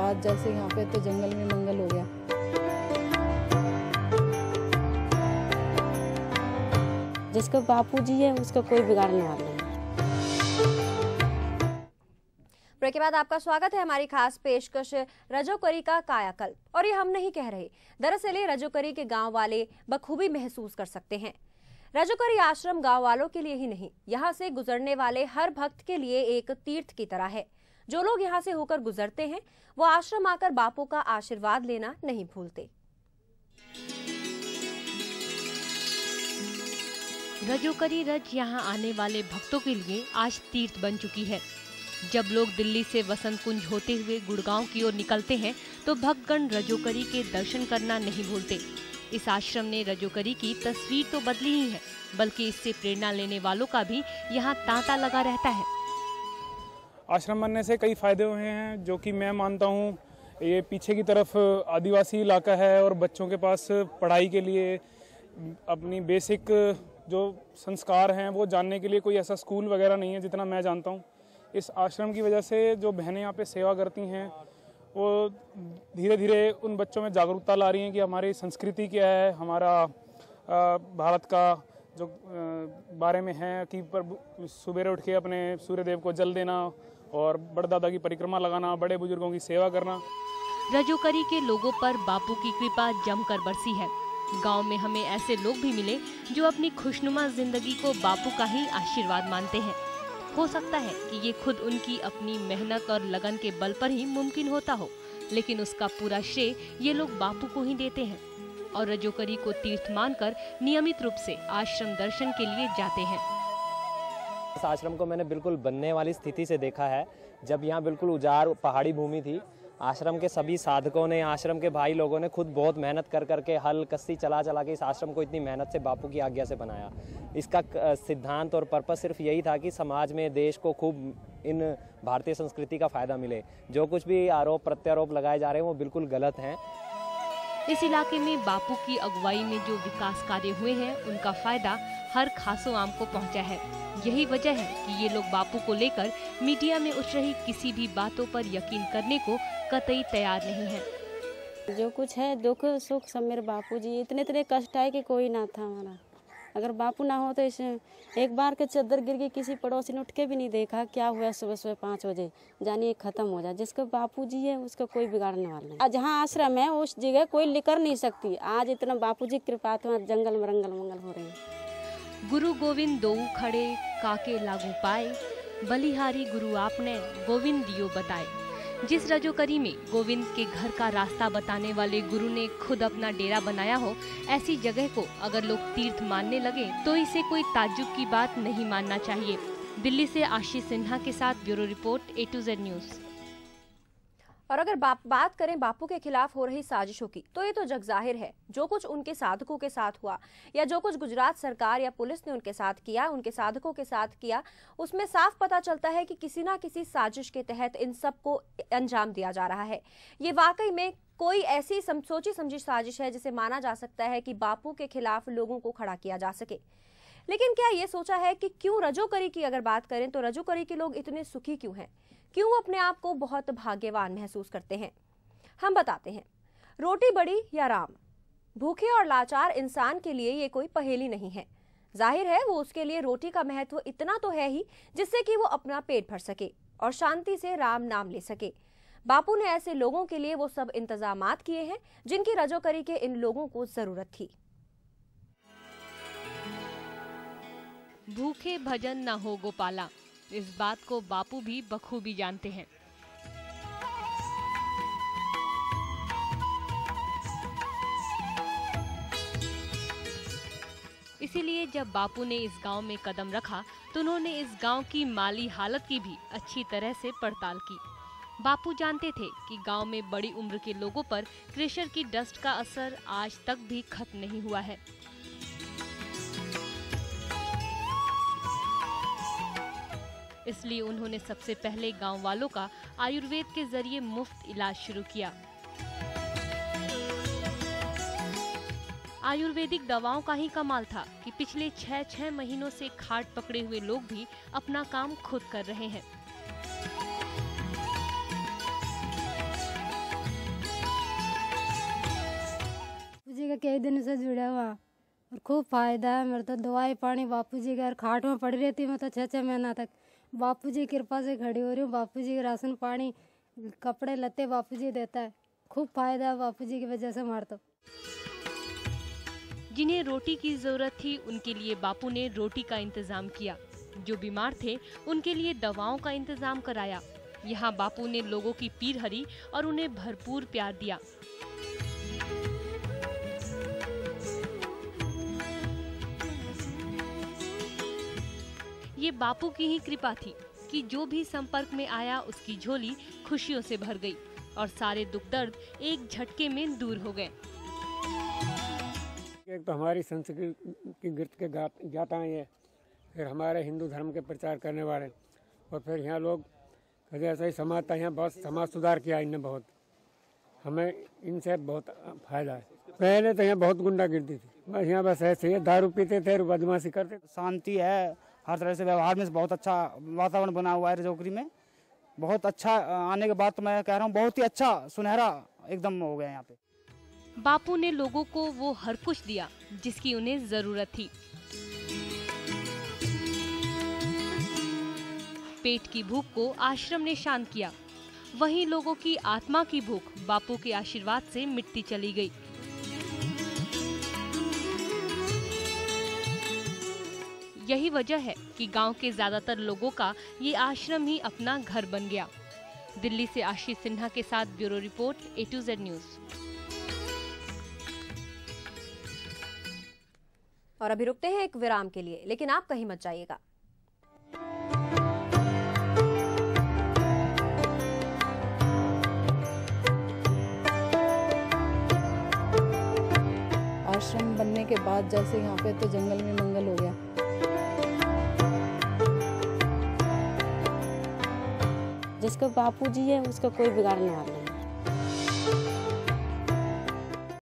आज जैसे यहाँ पे तो जंगल में मंगल हो गया। जिसका बापूजी है उसका कोई बिगाड़ने वाला नहीं। ब्रेक के बाद आपका स्वागत है हमारी खास पेशकश रजोकरी का कायाकल्प। और ये हम नहीं कह रहे, दरअसल ये रजोकरी के गांव वाले बखूबी महसूस कर सकते हैं। रजोकरी आश्रम गांव वालों के लिए ही नहीं, यहाँ से गुजरने वाले हर भक्त के लिए एक तीर्थ की तरह है। जो लोग यहाँ से होकर गुजरते हैं वो आश्रम आकर बापू का आशीर्वाद लेना नहीं भूलते। रजोकरी रज यहाँ आने वाले भक्तों के लिए आज तीर्थ बन चुकी है। जब लोग दिल्ली से वसंत कुंज होते हुए गुड़गांव की ओर निकलते हैं तो भक्तगण रजोकरी के दर्शन करना नहीं भूलते। इस आश्रम ने रजोकरी की तस्वीर तो बदली ही है, बल्कि इससे प्रेरणा लेने वालों का भी यहाँ तांता लगा रहता है। आश्रम बनने से कई फायदे हुए हैं, जो कि मैं मानता हूँ। ये पीछे की तरफ आदिवासी इलाका है और बच्चों के पास पढ़ाई के लिए अपनी बेसिक जो संस्कार हैं वो जानने के लिए कोई ऐसा स्कूल वगैरह नहीं है जितना मैं जानता हूँ। इस आश्रम की वजह से जो बहनें यहाँ पे सेवा करती हैं वो धीरे धीरे उन बच्चों में जागरूकता ला रही हैं कि हमारी संस्कृति क्या है, हमारा भारत का जो बारे में है कि सुबह उठ के अपने सूर्यदेव को जल देना और बड़दादा की परिक्रमा लगाना, बड़े बुजुर्गों की सेवा करना। रजोकरी के लोगों पर बापू की कृपा जमकर बरसी है। गांव में हमें ऐसे लोग भी मिले जो अपनी खुशनुमा जिंदगी को बापू का ही आशीर्वाद मानते हैं। हो सकता है कि ये खुद उनकी अपनी मेहनत और लगन के बल पर ही मुमकिन होता हो, लेकिन उसका पूरा श्रेय ये लोग बापू को ही देते हैं और रजोकरी को तीर्थ मानकर नियमित रूप से आश्रम दर्शन के लिए जाते हैं। इस आश्रम को मैंने बिल्कुल बनने वाली स्थिति से देखा है। जब यहाँ बिल्कुल उजाड़ पहाड़ी भूमि थी, आश्रम के सभी साधकों ने, आश्रम के भाई लोगों ने खुद बहुत मेहनत कर करके हल कस्सी चला के इस आश्रम को इतनी मेहनत से बापू की आज्ञा से बनाया। इसका सिद्धांत और पर्पस सिर्फ यही था कि समाज में, देश को खूब इन भारतीय संस्कृति का फायदा मिले। जो कुछ भी आरोप प्रत्यारोप लगाए जा रहे हैं वो बिल्कुल गलत हैं। इस इलाके में बापू की अगुवाई में जो विकास कार्य हुए हैं उनका फायदा हर खासो आम को पहुंचा है। यही वजह है कि ये लोग बापू को लेकर मीडिया में उठ रही किसी भी बातों पर यकीन करने को कतई तैयार नहीं है। जो कुछ है दुख सुख सब मेरे बापू जी, इतने कष्ट आए कि कोई ना था हमारा। अगर बापू ना हो तो इस एक बार के चद्दर गिर गई, किसी पड़ोसी ने उठ के भी नहीं देखा क्या हुआ। सुबह 5 बजे जानिए खत्म हो जाए। जिसका बापू जी है उसका कोई बिगाड़ने वाला नहीं। जहाँ आश्रम है उस जगह कोई लिकर नहीं सकती। आज इतना बापू जी कृपा तो जंगल में रंगल मंगल हो रहे हैं। गुरु गोविंद दो खड़े काके लागू पाए, बलिहारी गुरु आपने गोविंद दियो बताए। जिस रजोकरी में गोविंद के घर का रास्ता बताने वाले गुरु ने खुद अपना डेरा बनाया हो, ऐसी जगह को अगर लोग तीर्थ मानने लगे तो इसे कोई ताज्जुब की बात नहीं मानना चाहिए। दिल्ली से आशीष सिन्हा के साथ bureau report A to Z news. और अगर बात करें बापू के खिलाफ हो रही साजिशों की, तो ये तो जग जाहिर है। जो कुछ उनके साधकों के साथ हुआ या जो कुछ गुजरात सरकार या पुलिस ने उनके साथ किया, उनके साधकों के साथ किया, उसमें साफ पता चलता है कि किसी ना किसी साजिश के तहत इन सब को अंजाम दिया जा रहा है। ये वाकई में कोई ऐसी सोची समझी साजिश है जिसे माना जा सकता है कि बापू के खिलाफ लोगों को खड़ा किया जा सके। लेकिन क्या ये सोचा है कि क्यों रजोकरी की अगर बात करें तो रजोकरी के लोग इतने सुखी क्यों हैं? क्यों अपने आप को बहुत भाग्यवान महसूस करते हैं? हम बताते हैं। रोटी बड़ी या राम, भूखे और लाचार इंसान के लिए ये कोई पहेली नहीं है। जाहिर है वो उसके लिए रोटी का महत्व इतना तो है ही जिससे कि वो अपना पेट भर सके और शांति से राम नाम ले सके। बापू ने ऐसे लोगों के लिए वो सब इंतजामात किए हैं जिनकी रजोकरी के इन लोगों को जरूरत थी। भूखे भजन न हो गोपाला, इस बात को बापू भी बखूबी जानते हैं। इसीलिए जब बापू ने इस गांव में कदम रखा तो उन्होंने इस गांव की माली हालत की भी अच्छी तरह से पड़ताल की। बापू जानते थे कि गांव में बड़ी उम्र के लोगों पर क्रेशर की डस्ट का असर आज तक भी खत्म नहीं हुआ है। इसलिए उन्होंने सबसे पहले गांव वालों का आयुर्वेद के जरिए मुफ्त इलाज शुरू किया। आयुर्वेदिक दवाओं का ही कमाल था कि पिछले 6 महीनों से खाट पकड़े हुए लोग भी अपना काम खुद कर रहे हैं। कई दिन से जुड़ा हुआ और खूब फायदा है। मेरे तो दवाई पानी बापूजी के घर खाट में पड़ी रहती, मैं तो 6-6 महीना तक बापूजी की कृपा से खड़ी हो रही हूँ। बापूजी के राशन पानी कपड़े लत्ते बापूजी देता है, खूब फायदा है बापूजी की वजह से हमारे तो। जिन्हें रोटी की जरूरत थी उनके लिए बापू ने रोटी का इंतजाम किया, जो बीमार थे उनके लिए दवाओं का इंतजाम कराया। यहाँ बापू ने लोगों की पीर हरी और उन्हें भरपूर प्यार दिया। ये बापू की ही कृपा थी कि जो भी संपर्क में आया उसकी झोली खुशियों से भर गई और सारे दुख दर्द एक झटके में दूर हो गए। एक तो हमारी संस्कृति की गिरत के ज्ञाता ये, फिर हमारे हिंदू धर्म के प्रचार करने वाले, और फिर यहाँ लोग कभी ऐसा ही समाज था, यहाँ बहुत समाज सुधार किया इनने, बहुत हमें इनसे बहुत फायदा है। पहले तो यहाँ बहुत गुंडागिर्दी थी, बस यहाँ बस ऐसे ही दारू पीते थे, बदमाशी करते। शांति है, हर तरह से व्यवहार में बहुत अच्छा वातावरण बना हुआ है रजौकरी में, बहुत अच्छा। आने के बाद तो मैं कह रहा हूँ बहुत ही अच्छा सुनहरा एकदम हो गया यहाँ पे। बापू ने लोगों को वो हर कुछ दिया जिसकी उन्हें जरूरत थी। पेट की भूख को आश्रम ने शांत किया, वहीं लोगों की आत्मा की भूख बापू के आशीर्वाद से मिटती चली गई। यही वजह है कि गांव के ज्यादातर लोगों का ये आश्रम ही अपना घर बन गया। दिल्ली से आशीष सिन्हा के साथ bureau report, A to Z news. और अभी रुकते हैं एक विराम के लिए, लेकिन आप कहीं मत जाइएगा। आश्रम बनने के बाद जैसे यहाँ पे तो जंगल में मंगल हो गया। जिसका बापूजी है उसका कोई बिगाड़ने वाला नहीं।